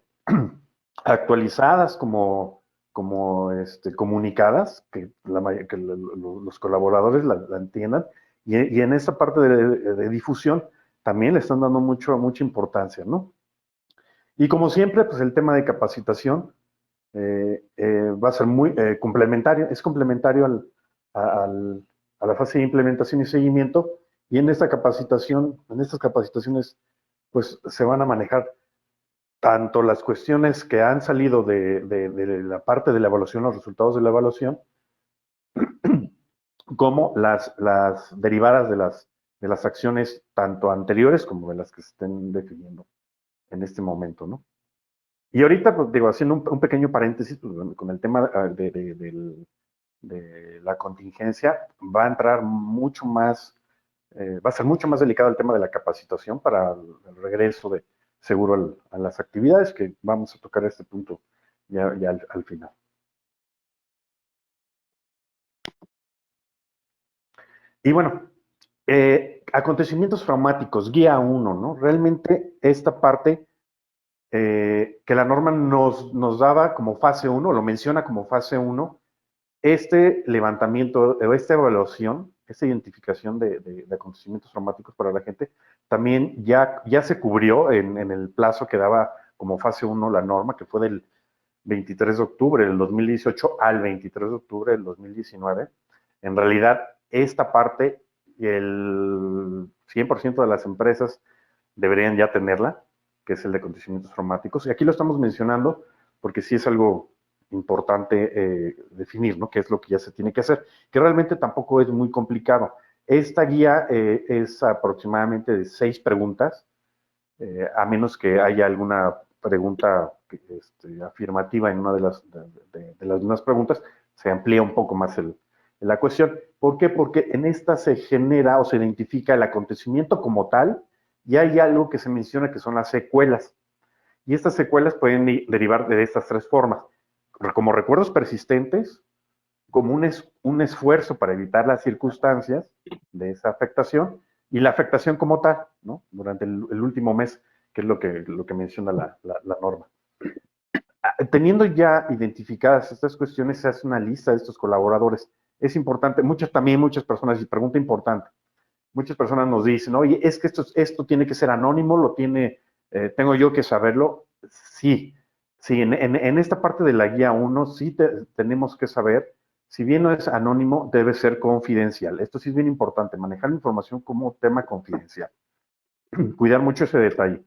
actualizadas como comunicadas, que los colaboradores la entiendan, y en esa parte de difusión también le están dando mucha importancia, ¿no? Y como siempre, pues el tema de capacitación va a ser muy complementario, es complementario al, a la fase de implementación y seguimiento, y en estas capacitaciones, pues se van a manejar tanto las cuestiones que han salido de la parte de la evaluación, los resultados de la evaluación, como las derivadas de las acciones tanto anteriores como de las que se estén definiendo en este momento, ¿no? Y ahorita, pues digo, haciendo un pequeño paréntesis, pues, con el tema de la contingencia, va a entrar mucho más, va a ser mucho más delicado el tema de la capacitación para el regreso seguro a las actividades, que vamos a tocar este punto ya al final. Y bueno, acontecimientos traumáticos, guía uno, ¿no? Realmente esta parte que la norma nos daba como fase uno, lo menciona como fase uno, este levantamiento, o esta evaluación, esta identificación de acontecimientos traumáticos para la gente, también ya se cubrió en el plazo que daba como fase uno la norma, que fue del 23 de octubre del 2018 al 23 de octubre del 2019. En realidad, esta parte, el 100% de las empresas deberían ya tenerla, que es el de acontecimientos traumáticos. Y aquí lo estamos mencionando porque sí es algo importante definir, ¿no? Qué es lo que ya se tiene que hacer, que realmente tampoco es muy complicado. Esta guía es aproximadamente de 6 preguntas, a menos que haya alguna pregunta afirmativa en una de las mismas preguntas, se amplía un poco más la cuestión. ¿Por qué? Porque en esta se genera o se identifica el acontecimiento como tal y hay algo que se menciona que son las secuelas. Y estas secuelas pueden derivar de estas 3 formas. Como recuerdos persistentes, como un esfuerzo para evitar las circunstancias de esa afectación y la afectación como tal, ¿no? Durante el último mes, que es lo que menciona la norma. Teniendo ya identificadas estas cuestiones, se hace una lista de estos colaboradores. Es importante, muchas personas, y pregunta importante, muchas personas nos dicen, oye, es que esto tiene que ser anónimo, tengo yo que saberlo. Sí, sí, en esta parte de la guía uno sí tenemos que saber, si bien no es anónimo, debe ser confidencial. Esto sí es bien importante, manejar la información como tema confidencial. Cuidar mucho ese detalle.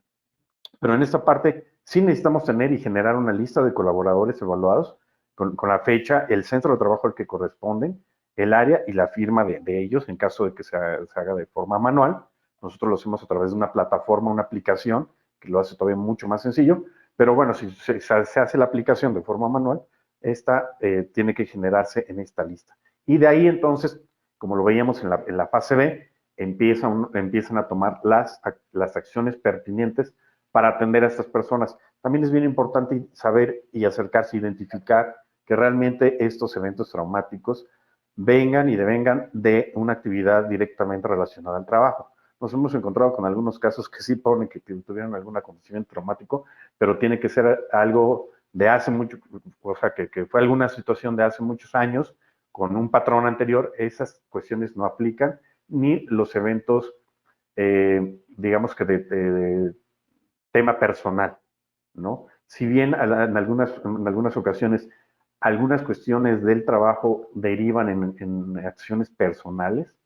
Pero en esta parte sí necesitamos tener y generar una lista de colaboradores evaluados con la fecha, el centro de trabajo al que corresponden, el área y la firma de ellos en caso de que se haga de forma manual. Nosotros lo hacemos a través de una plataforma, una aplicación que lo hace todavía mucho más sencillo, pero bueno, si se hace la aplicación de forma manual, esta tiene que generarse en esta lista. Y de ahí entonces, como lo veíamos en la fase B, empiezan a tomar las acciones pertinentes para atender a estas personas. También es bien importante saber y acercarse, identificar que realmente estos eventos traumáticos vengan y devengan de una actividad directamente relacionada al trabajo. Nos hemos encontrado con algunos casos que sí ponen que tuvieron algún acontecimiento traumático, pero tiene que ser algo de hace mucho, o sea, que fue alguna situación de hace muchos años con un patrón anterior. Esas cuestiones no aplican, ni los eventos, digamos que de tema personal, ¿no? Si bien en algunas ocasiones algunas cuestiones del trabajo derivan en acciones personales,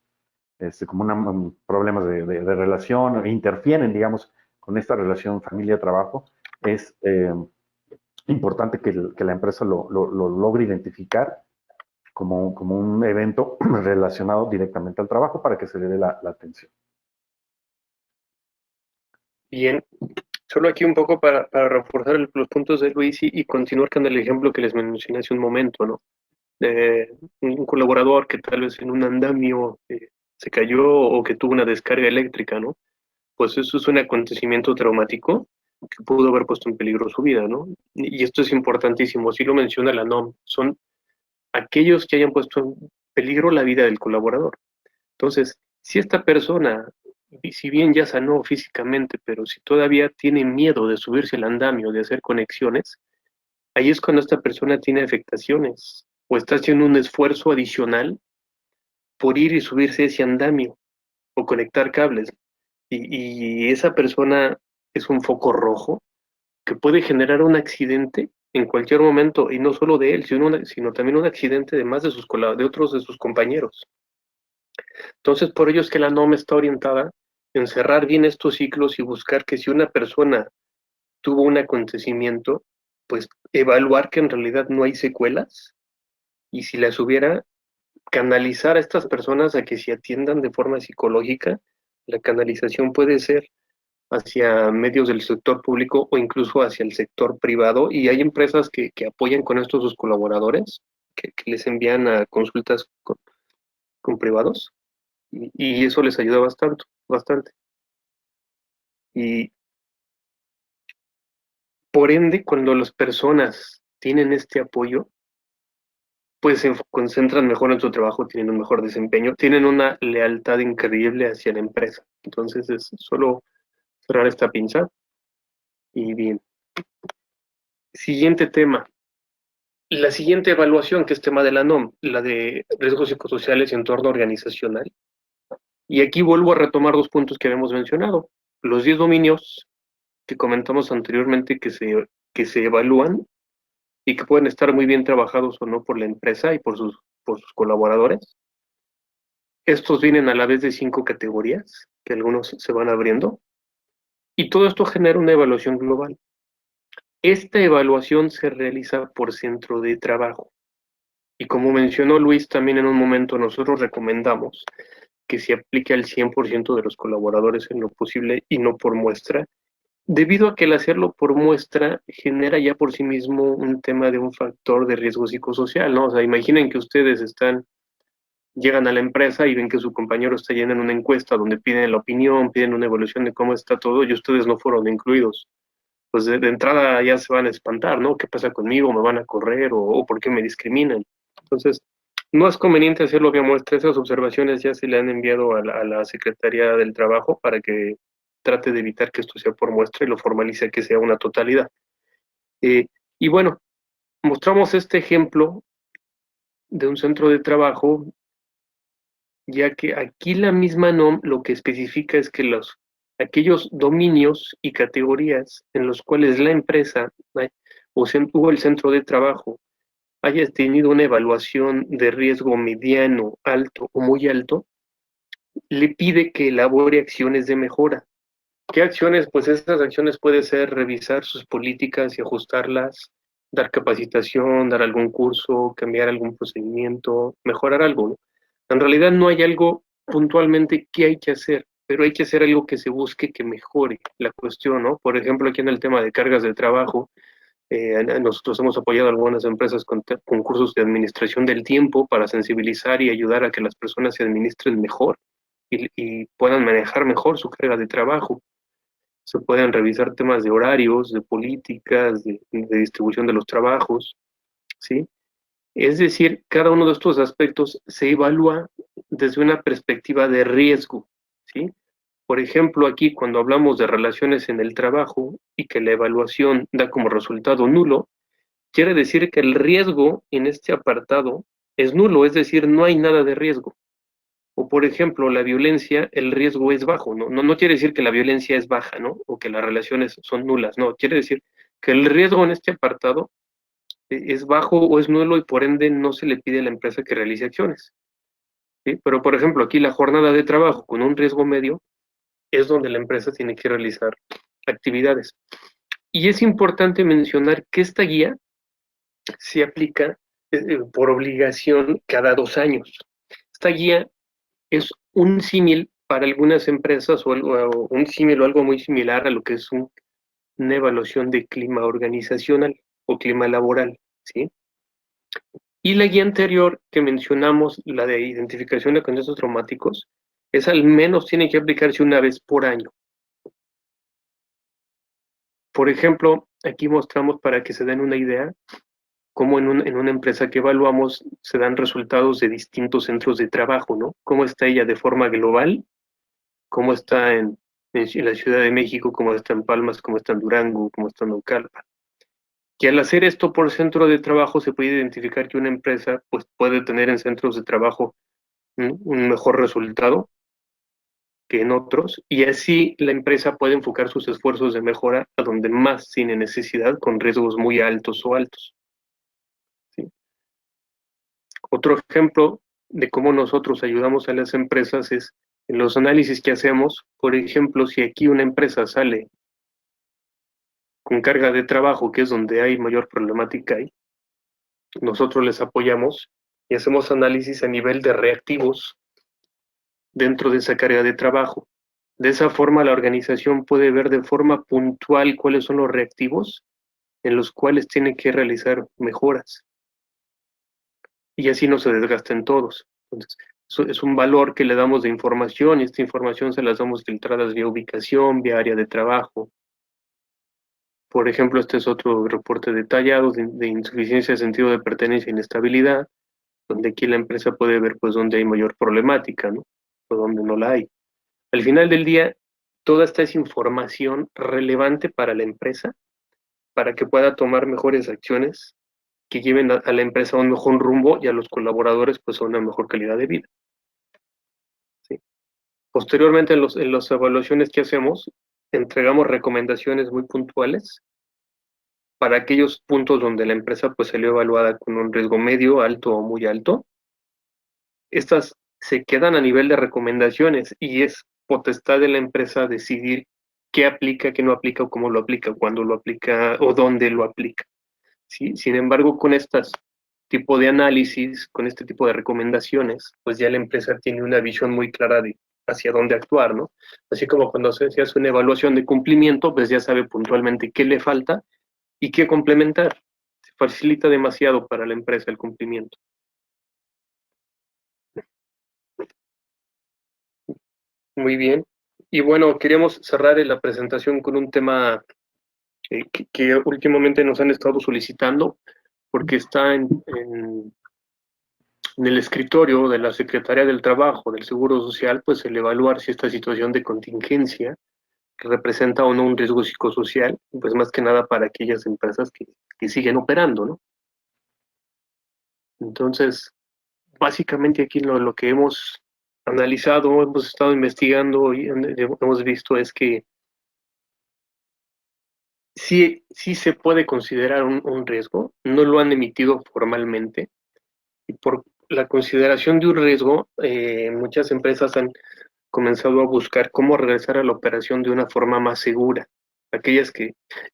como problemas de relación, interfieren, digamos, con esta relación familia-trabajo, es importante que la empresa lo logre identificar como un evento relacionado directamente al trabajo para que se le dé la atención. Bien, solo aquí un poco para reforzar los puntos de Luis y continuar con el ejemplo que les mencioné hace un momento, ¿no? De un colaborador que tal vez en un andamio se cayó o que tuvo una descarga eléctrica, ¿no? Pues eso es un acontecimiento traumático que pudo haber puesto en peligro su vida, ¿no? Y esto es importantísimo, así lo menciona la NOM, son aquellos que hayan puesto en peligro la vida del colaborador. Entonces, si esta persona, y si bien ya sanó físicamente, pero si todavía tiene miedo de subirse al andamio, de hacer conexiones, ahí es cuando esta persona tiene afectaciones o está haciendo un esfuerzo adicional por ir y subirse a ese andamio o conectar cables. Y esa persona es un foco rojo que puede generar un accidente en cualquier momento, y no solo de él, sino también un accidente de más de otros de sus compañeros. Entonces, por ello es que la NOM está orientada en cerrar bien estos ciclos y buscar que si una persona tuvo un acontecimiento, pues evaluar que en realidad no hay secuelas y si las hubiera, canalizar a estas personas a que se atiendan de forma psicológica. La canalización puede ser hacia medios del sector público o incluso hacia el sector privado y hay empresas que apoyan con esto a sus colaboradores, que les envían a consultas con privados y eso les ayuda bastante, bastante. Y por ende, cuando las personas tienen este apoyo, pues se concentran mejor en su trabajo, tienen un mejor desempeño, tienen una lealtad increíble hacia la empresa. Entonces es solo cerrar esta pinza y bien. Siguiente tema. La siguiente evaluación, que es tema de la NOM, la de riesgos psicosociales y entorno organizacional. Y aquí vuelvo a retomar dos puntos que habíamos mencionado. Los 10 dominios que comentamos anteriormente que se evalúan y que pueden estar muy bien trabajados o no por la empresa y por sus colaboradores. Estos vienen a la vez de 5 categorías, que algunos se van abriendo, y todo esto genera una evaluación global. Esta evaluación se realiza por centro de trabajo. Y como mencionó Luis, también en un momento nosotros recomendamos que se aplique al 100% de los colaboradores en lo posible y no por muestra, debido a que el hacerlo por muestra genera ya por sí mismo un tema de un factor de riesgo psicosocial, ¿no? O sea, imaginen que ustedes llegan a la empresa y ven que su compañero está llenando una encuesta donde piden la opinión, piden una evaluación de cómo está todo y ustedes no fueron incluidos. Pues de entrada ya se van a espantar, ¿no? ¿Qué pasa conmigo? ¿Me van a correr? ¿O por qué me discriminan? Entonces, no es conveniente hacerlo vía muestra. Esas observaciones ya se le han enviado a la Secretaría del Trabajo para que trate de evitar que esto sea por muestra y lo formalice que sea una totalidad. Y bueno, mostramos este ejemplo de un centro de trabajo, ya que aquí la misma NOM lo que especifica es que aquellos dominios y categorías en los cuales la empresa o el centro de trabajo haya tenido una evaluación de riesgo mediano, alto o muy alto, le pide que elabore acciones de mejora. ¿Qué acciones? Pues esas acciones puede ser revisar sus políticas y ajustarlas, dar capacitación, dar algún curso, cambiar algún procedimiento, mejorar algo, ¿no? En realidad no hay algo puntualmente que hay que hacer, pero hay que hacer algo que se busque que mejore la cuestión, ¿no? Por ejemplo, aquí en el tema de cargas de trabajo, nosotros hemos apoyado a algunas empresas con cursos de administración del tiempo para sensibilizar y ayudar a que las personas se administren mejor y puedan manejar mejor su carga de trabajo. Se pueden revisar temas de horarios, de políticas, de distribución de los trabajos, ¿sí? Es decir, cada uno de estos aspectos se evalúa desde una perspectiva de riesgo, ¿sí? Por ejemplo, aquí cuando hablamos de relaciones en el trabajo y que la evaluación da como resultado nulo, quiere decir que el riesgo en este apartado es nulo, es decir, no hay nada de riesgo. O por ejemplo, la violencia, el riesgo es bajo, ¿no? No quiere decir que la violencia es baja, ¿no? O que las relaciones son nulas, no, quiere decir que el riesgo en este apartado es bajo o es nulo y por ende no se le pide a la empresa que realice acciones, ¿sí? Pero por ejemplo, aquí la jornada de trabajo con un riesgo medio es donde la empresa tiene que realizar actividades. Y es importante mencionar que esta guía se aplica por obligación cada 2 años. Esta guía es un símil para algunas empresas o un símil o algo muy similar a lo que es una evaluación de clima organizacional o clima laboral, ¿sí? Y la guía anterior que mencionamos, la de identificación de contextos traumáticos, es al menos tiene que aplicarse una vez por año. Por ejemplo, aquí mostramos para que se den una idea cómo en una empresa que evaluamos se dan resultados de distintos centros de trabajo, ¿no? Cómo está ella de forma global, cómo está en la Ciudad de México, cómo está en Palmas, cómo está en Durango, cómo está en Naucalpan. Y al hacer esto por centro de trabajo se puede identificar que una empresa pues, puede tener en centros de trabajo un mejor resultado que en otros, y así la empresa puede enfocar sus esfuerzos de mejora a donde más tiene necesidad con riesgos muy altos o altos, ¿sí? Otro ejemplo de cómo nosotros ayudamos a las empresas es en los análisis que hacemos. Por ejemplo, si aquí una empresa sale con carga de trabajo, que es donde hay mayor problemática ahí, nosotros les apoyamos y hacemos análisis a nivel de reactivos dentro de esa carga de trabajo. De esa forma, la organización puede ver de forma puntual cuáles son los reactivos en los cuales tiene que realizar mejoras y así no se desgasten todos. Entonces, eso es un valor que le damos de información y esta información se las damos filtradas vía ubicación, vía área de trabajo, Por ejemplo, este es otro reporte detallado de insuficiencia de sentido de pertenencia e inestabilidad, donde aquí la empresa puede ver pues dónde hay mayor problemática, ¿no? O dónde no la hay. Al final del día, toda esta es información relevante para la empresa, para que pueda tomar mejores acciones que lleven a la empresa a un mejor rumbo y a los colaboradores pues a una mejor calidad de vida. ¿Sí? Posteriormente, en las evaluaciones que hacemos, entregamos recomendaciones muy puntuales para aquellos puntos donde la empresa pues salió evaluada con un riesgo medio, alto o muy alto. Estas se quedan a nivel de recomendaciones y es potestad de la empresa decidir qué aplica, qué no aplica o cómo lo aplica, cuándo lo aplica o dónde lo aplica. ¿Sí? Sin embargo, con estas tipo de análisis, con este tipo de recomendaciones, pues ya la empresa tiene una visión muy clara de hacia dónde actuar, ¿no? Así como cuando se hace una evaluación de cumplimiento, pues ya sabe puntualmente qué le falta y qué complementar. Se facilita demasiado para la empresa el cumplimiento. Muy bien. Y bueno, queríamos cerrar la presentación con un tema que últimamente nos han estado solicitando, porque está en el escritorio de la Secretaría del Trabajo, del Seguro Social, pues el evaluar si esta situación de contingencia representa o no un riesgo psicosocial, pues más que nada para aquellas empresas que siguen operando, ¿no? Entonces, básicamente aquí lo que hemos analizado, hemos estado investigando y hemos visto es que sí se puede considerar un riesgo, no lo han emitido formalmente, y por la consideración de un riesgo, muchas empresas han comenzado a buscar cómo regresar a la operación de una forma más segura.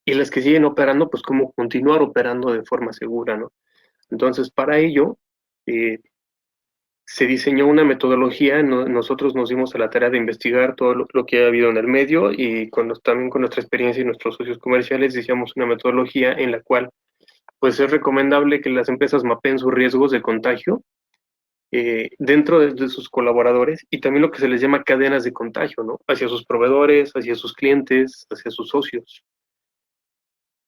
Y las que siguen operando, pues cómo continuar operando de forma segura, ¿no? Entonces, para ello, eh, se diseñó una metodología, nosotros nos dimos a la tarea de investigar todo lo que ha habido en el medio y también con nuestra experiencia y nuestros socios comerciales diseñamos una metodología en la cual pues es recomendable que las empresas mapeen sus riesgos de contagio dentro de sus colaboradores y también lo que se les llama cadenas de contagio, ¿no? Hacia sus proveedores, hacia sus clientes, hacia sus socios.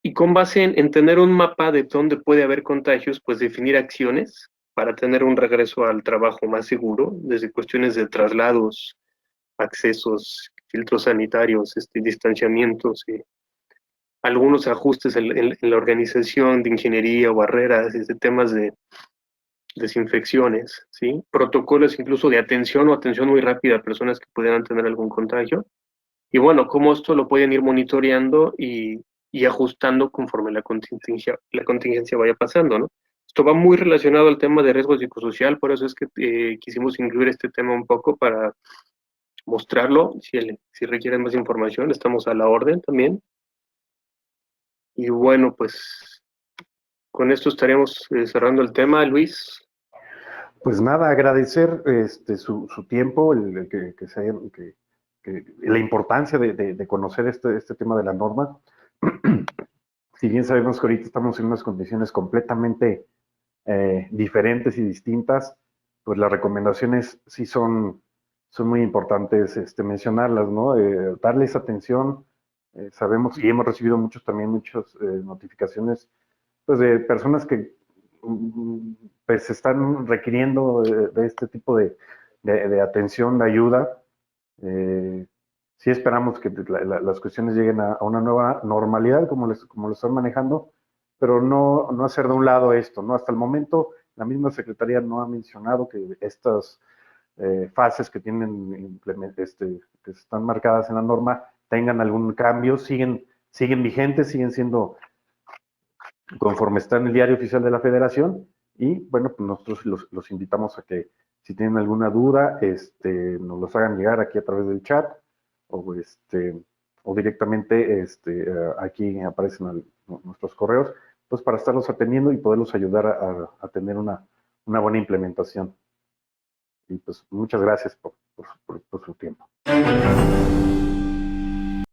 Y con base en tener un mapa de dónde puede haber contagios, pues definir acciones para tener un regreso al trabajo más seguro, desde cuestiones de traslados, accesos, filtros sanitarios, distanciamientos, algunos ajustes en la organización de ingeniería o barreras, desde temas de desinfecciones, ¿sí? Protocolos incluso de atención o atención muy rápida a personas que pudieran tener algún contagio. Y bueno, cómo esto lo pueden ir monitoreando y ajustando conforme la contingencia vaya pasando, ¿no? Esto va muy relacionado al tema de riesgo psicosocial, por eso es que quisimos incluir este tema un poco para mostrarlo. Si requieren más información, estamos a la orden también. Y bueno, pues con esto estaríamos cerrando el tema, Luis. Pues nada, agradecer su tiempo, la importancia de conocer este tema de la norma. Si bien sabemos que ahorita estamos en unas condiciones completamente diferentes y distintas, pues las recomendaciones sí son muy importantes mencionarlas, ¿no? Darles atención. Sabemos y hemos recibido muchas notificaciones pues, de personas que pues están requiriendo de este tipo de atención, de ayuda. Sí esperamos que las cuestiones lleguen a una nueva normalidad como lo están manejando, pero no hacer de un lado esto, ¿no? Hasta el momento la misma Secretaría no ha mencionado que estas fases que que están marcadas en la norma tengan algún cambio, siguen vigentes, siguen siendo conforme está en el diario oficial de la Federación. Y bueno, pues nosotros los invitamos a que si tienen alguna duda, nos los hagan llegar aquí a través del chat o, o directamente aquí aparecen nuestros correos, pues para estarlos atendiendo y poderlos ayudar a tener una buena implementación. Y pues muchas gracias por su tiempo.